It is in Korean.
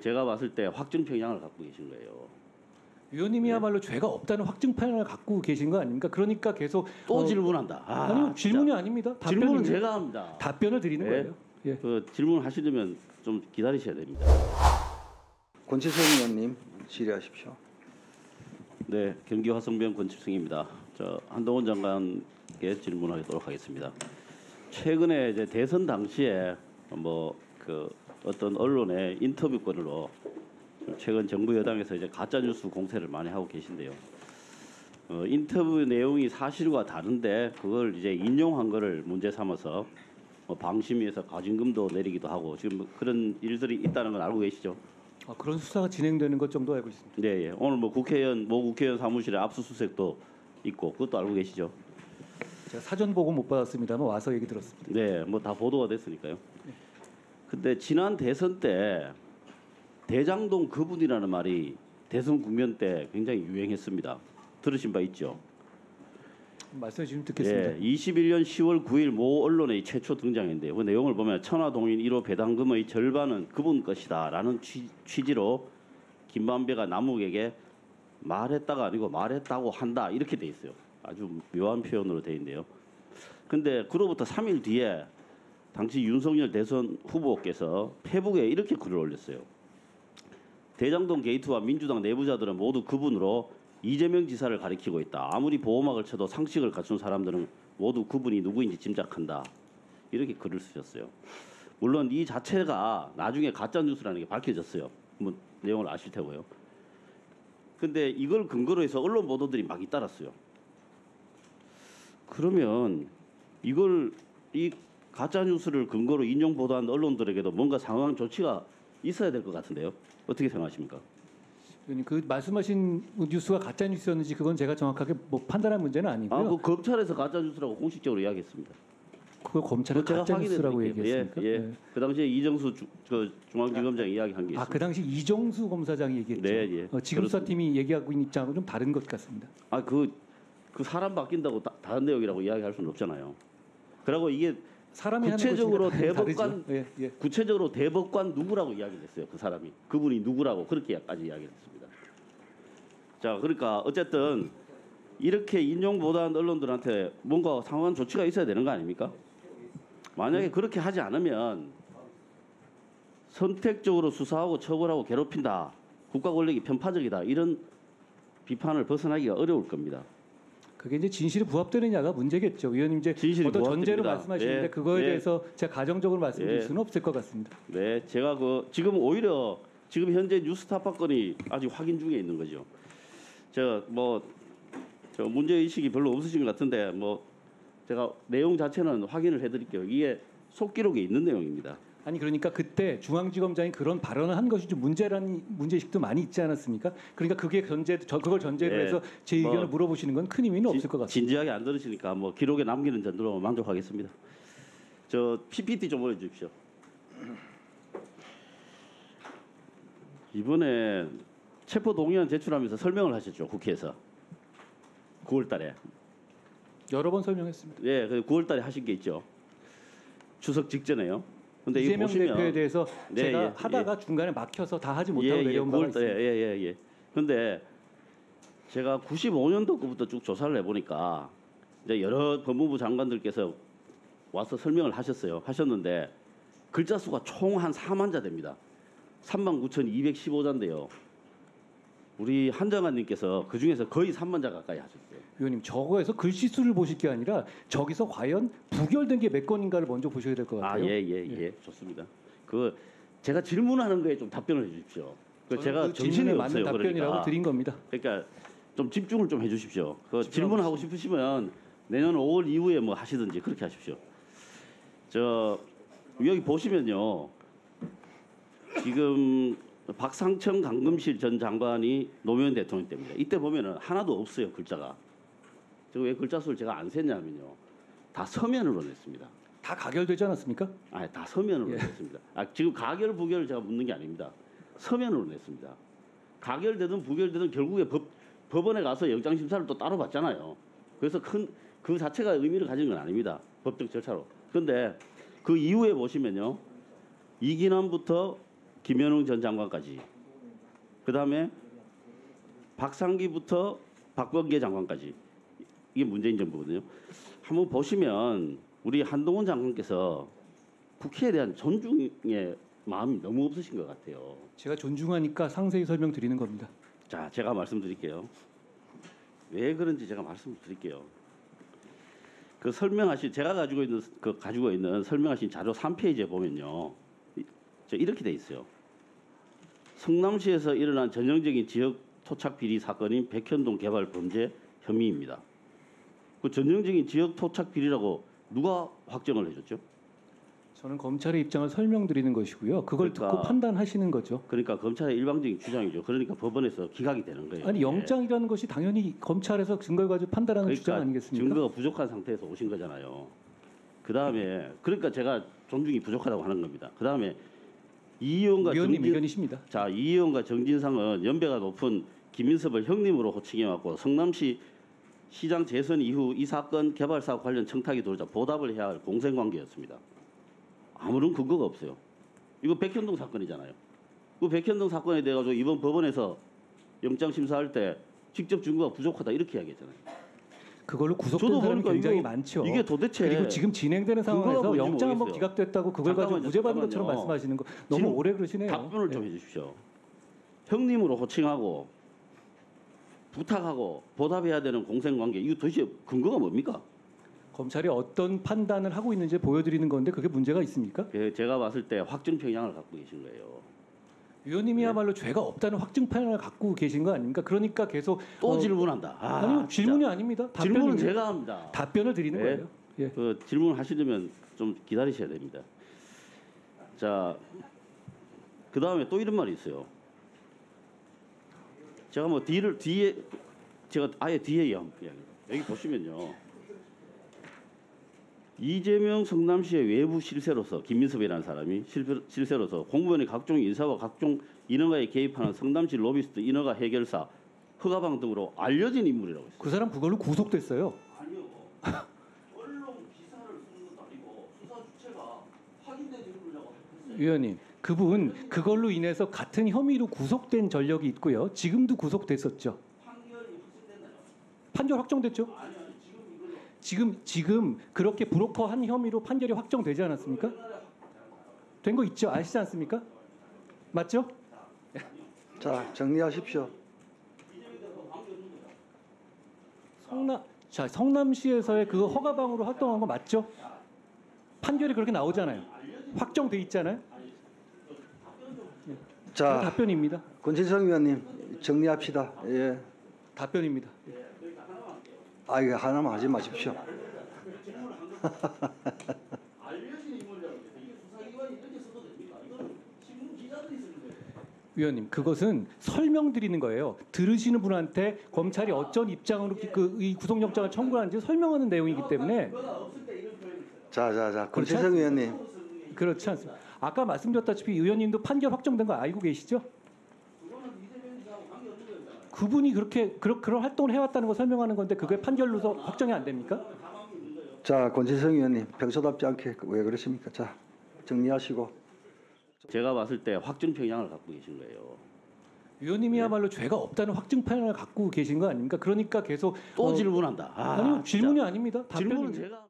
제가 봤을 때 확증 편향을 갖고 계신 거예요. 위원님이야말로 죄가 없다는 확증 판단을 갖고 계신 거 아닙니까? 그러니까 계속 또 질문한다. 아니요, 진짜. 질문이 아닙니다. 질문은 제가 합니다. 답변을 드리는 네. 거예요. 예. 그 질문하시려면 좀 기다리셔야 됩니다. 권칠성 의원님 질의하십시오. 네, 경기 화성병 권칠승입니다. 저 한동훈 장관께 질문하도록 하겠습니다. 최근에 이제 대선 당시에 뭐 그 어떤 언론의 인터뷰권으로 최근 정부 여당에서 이제 가짜 뉴스 공세를 많이 하고 계신데요. 인터뷰 내용이 사실과 다른데 그걸 이제 인용한 거를 문제 삼아서 방심위에서 가중금도 내리기도 하고 지금 그런 일들이 있다는 걸 알고 계시죠? 그런 수사가 진행되는 것 정도 알고 있습니다. 네, 예. 오늘 뭐 국회의원 사무실에 압수수색도 있고 그것도 알고 계시죠? 제가 사전 보고 못 받았습니다만 와서 얘기 들었습니다. 네, 뭐 다 보도가 됐으니까요. 근데 지난 대선 때 대장동 그분이라는 말이 대선 국면 때 굉장히 유행했습니다. 들으신 바 있죠? 말씀해 주시면 듣겠습니다. 예, 21년 10월 9일 모 언론에 최초 등장했는데요. 그 내용을 보면 천화동인 1호 배당금의 절반은 그분 것이다라는 취지로 김만배가 남욱에게 말했다가 아니고 말했다고 한다 이렇게 돼 있어요. 아주 묘한 표현으로 돼 있는데요. 근데 그로부터 3일 뒤에 당시 윤석열 대선 후보께서 페북에 이렇게 글을 올렸어요. 대장동 게이트와 민주당 내부자들은 모두 그분으로 이재명 지사를 가리키고 있다. 아무리 보호막을 쳐도 상식을 갖춘 사람들은 모두 그분이 누구인지 짐작한다. 이렇게 글을 쓰셨어요. 물론 이 자체가 나중에 가짜 뉴스라는 게 밝혀졌어요. 뭐 내용을 아실 테고요. 근데 이걸 근거로 해서 언론 보도들이 막 잇따랐어요. 그러면 이걸 이 가짜 뉴스를 근거로 인용 보도한 언론들에게도 뭔가 상황 조치가 있어야 될 것 같은데요. 어떻게 생각하십니까? 그 말씀하신 뉴스가 가짜 뉴스였는지 그건 제가 정확하게 뭐 판단할 문제는 아니고요. 그 검찰에서 가짜 뉴스라고 공식적으로 이야기했습니다. 그거 검찰은 가짜 뉴스라고 얘기했습니까? 예. 네. 그 당시에 이정수 중앙지검장이 이야기한 게 있습니다. 그 당시 이정수 검사장이 얘기했죠. 네, 예. 지금 수사팀이 얘기하고 있는 입장하고 좀 다른 것 같습니다. 그 사람 바뀐다고 다른 내용이라고 이야기할 수는 없잖아요. 그리고 이게 사람이 구체적으로 하는 대법관 예. 구체적으로 대법관 누구라고 이야기를 했어요. 그 사람이 그분이 누구라고 그렇게까지 이야기를 했습니다. 자, 그러니까 어쨌든 이렇게 인용 보도한 언론들한테 뭔가 상황 조치가 있어야 되는 거 아닙니까? 만약에 그렇게 하지 않으면 선택적으로 수사하고 처벌하고 괴롭힌다, 국가 권력이 편파적이다 이런 비판을 벗어나기가 어려울 겁니다. 그게 이제 진실이 부합되느냐가 문제겠죠. 위원님 이제 어떤 전제로 말씀하시는데 예, 그거에 예. 대해서 제가 가정적으로 말씀드릴 예. 수는 없을 것 같습니다. 네, 제가 지금 오히려 지금 현재 뉴스타파 건이 아직 확인 중에 있는 거죠. 저 문제 의식이 별로 없으신 것 같은데 제가 내용 자체는 확인을 해드릴게요. 이게 속기록에 있는 내용입니다. 아니 그러니까 그때 중앙지검장이 그런 발언을 한 것이 좀 문제라는 문제의식도 많이 있지 않았습니까? 그러니까 그걸 전제로 해서 제 의견을 물어보시는 건 큰 의미는 없을 것 같습니다. 진지하게 안 들으시니까 기록에 남기는 정도로 만족하겠습니다. 저 PPT 좀 보여주십시오. 이번에 체포동의안 제출하면서 설명을 하셨죠, 국회에서. 9월달에. 여러 번 설명했습니다. 예, 9월달에 하신 게 있죠. 추석 직전에요. 근데 이재명 보시면, 대표에 대해서 네, 제가 하다가 중간에 막혀서 다 하지 못하고 내려온 바가 있습니다. 예. 근데 제가 95년도 거부터 쭉 조사를 해보니까 이제 여러 법무부 장관들께서 와서 설명을 하셨는데 글자 수가 총 한 4만 자 됩니다. 39,215자인데요. 우리 한장관님께서 그 중에서 거의 3만 자 가까이 하셨어요. 위원님 저거에서 글씨수를 보실 게 아니라 저기서 과연 부결된 게 몇 건인가를 먼저 보셔야 될 것 같아요. 예. 좋습니다. 제가 질문하는 거에 좀 답변을 해주십시오. 제가 정신이 맞는 없어요. 답변이라고 드린 겁니다. 그러니까 좀 집중을 좀 해주십시오. 질문하고 싶으시면 내년 5월 이후에 뭐 하시든지 그렇게 하십시오. 여기 보시면요. 지금 박상청 강금실 전 장관이 노무현 대통령 때입니다. 이때 보면은 하나도 없어요, 글자가. 왜 글자 수를 제가 안 셌냐면요. 다 서면으로 냈습니다. 다 가결되지 않았습니까? 다 서면으로 냈습니다. 지금 가결 부결을 제가 묻는 게 아닙니다. 서면으로 냈습니다. 가결되든 부결되든 결국에 법원에 가서 영장 심사를 또 따로 받잖아요. 그래서 그 자체가 의미를 가진 건 아닙니다. 법적 절차로. 그런데 그 이후에 보시면요. 이기남부터 김현웅 전 장관까지, 그 다음에 박상기부터 박범계 장관까지, 이게 문재인 정부거든요. 한번 보시면 우리 한동훈 장관께서 국회에 대한 존중의 마음이 너무 없으신 것 같아요. 제가 존중하니까 상세히 설명드리는 겁니다. 자, 제가 말씀드릴게요. 왜 그런지 제가 말씀드릴게요. 그 설명하신 제가 가지고 있는 설명하신 자료 3페이지에 보면요, 이렇게 돼 있어요. 성남시에서 일어난 전형적인 지역 토착 비리 사건인 백현동 개발 범죄 혐의입니다. 그 전형적인 지역 토착 비리라고 누가 확정을 해줬죠? 저는 검찰의 입장을 설명드리는 것이고요. 그걸 그러니까- 듣고 판단하시는 거죠. 그러니까 검찰의 일방적인 주장이죠. 그러니까 법원에서 기각이 되는 거예요. 아니 이게. 영장이라는 것이 당연히 검찰에서 증거를 가지고 판단하는 주장 아니겠습니까? 증거가 부족한 상태에서 오신 거잖아요. 그 다음에 그러니까 제가 존중이 부족하다고 하는 겁니다. 그 다음에 이의원과 위원님 의견이십니다. 자, 이의원과 정진상은 연배가 높은 김인섭을 형님으로 호칭해왔고 성남시 시장 재선 이후 이 사건 개발 사업 관련 청탁이 돌자 보답을 해야 할 공생관계였습니다. 아무런 근거가 없어요. 이거 백현동 사건이잖아요. 그 백현동 사건에 대해 가지고 이번 법원에서 영장 심사할 때 직접 증거가 부족하다 이렇게 이야기했잖아요. 그걸로 구속된 저도 사람이 보니까 굉장히 이거- 많죠. 이게 도대체 그리고 지금 진행되는 근거가 상황에서 뭔지 영장 한번 모르겠어요. 기각됐다고 그걸 가지고 잠깐만요, 무죄 받는 것처럼 잠깐만요. 말씀하시는 거 너무 지금 오래 그러시네요. 답변을 좀 해주십시오. 형님으로 호칭하고 부탁하고 보답해야 되는 공생관계, 이거 도대체 근거가 뭡니까? 검찰이 어떤 판단을 하고 있는지 보여드리는 건데 그게 문제가 있습니까? 제가 봤을 때 확증 평양을 갖고 계신 거예요. 위원님이야말로 죄가 없다는 확증판을 갖고 계신 거 아닙니까? 그러니까 계속 또 질문한다. 아니요 진짜. 질문이 아닙니다. 질문은 답변입니다. 제가 합니다. 답변을 드리는 네. 거예요. 예. 그 질문 하시려면 좀 기다리셔야 됩니다. 자, 그 다음에 또 이런 말이 있어요. 제가 뭐 뒤에 제가 아예 뒤에 이야기합니다. 여기 보시면요. 이재명 성남시의 외부 실세로서 김민섭이라는 사람이 실세로서 공무원의 각종 인사와 각종 인허가에 개입하는 성남시 로비스트 인허가 해결사 허가방 등으로 알려진 인물이라고 했어요. 그 사람 그걸로 구속됐어요. 아니요. 언론 기사를 쓰는 것도 아니고 수사 주체가 확인된 인물이라고 했어요. 위원님, 그분 그걸로 인해서 같은 혐의로 구속된 전력이 있고요. 지금도 구속됐었죠. 판결이 확정됐나요? 판결 확정됐죠? 아니 지금 이걸로 지금 그렇게 브로커한 혐의로 판결이 확정되지 않았습니까? 된 거 있죠? 아시지 않습니까? 맞죠? 자, 정리하십시오. 성남시에서의 그 허가방으로 활동한 거 맞죠? 판결이 그렇게 나오잖아요. 확정돼 있잖아요. 그 자, 답변입니다. 권진성 위원님 정리합시다. 예. 답변입니다. 아, 이거 하나만 하지 마십시오. 알려진 인물이라고 했어요. 이게 수사기관이 이렇게 써도 됩니까? 이거는 신문 기자들이 쓰는 거예요. 위원님, 그것은 설명드리는 거예요. 들으시는 분한테 검찰이 어쩐 입장으로 이 구속영장을 청구하는지 설명하는 내용이기 때문에 자, 권진성 위원님. 그렇지 않습니다. 아까 말씀드렸다시피 의원님도 판결 확정된 거 알고 계시죠? 그분이 그런 활동을 해왔다는 거 설명하는 건데 그게 판결로서 확정이 안 됩니까? 자, 권진성 위원님 평소답지 않게 왜 그러십니까? 자, 정리하시고. 제가 봤을 때 확증 평양을 갖고 계신 거예요. 위원님이야말로 죄가 없다는 확증판을 갖고 계신 거 아닙니까? 그러니까 계속 또 질문한다. 아니요 진짜. 질문이 아닙니다. 질문은 답변입니다. 제가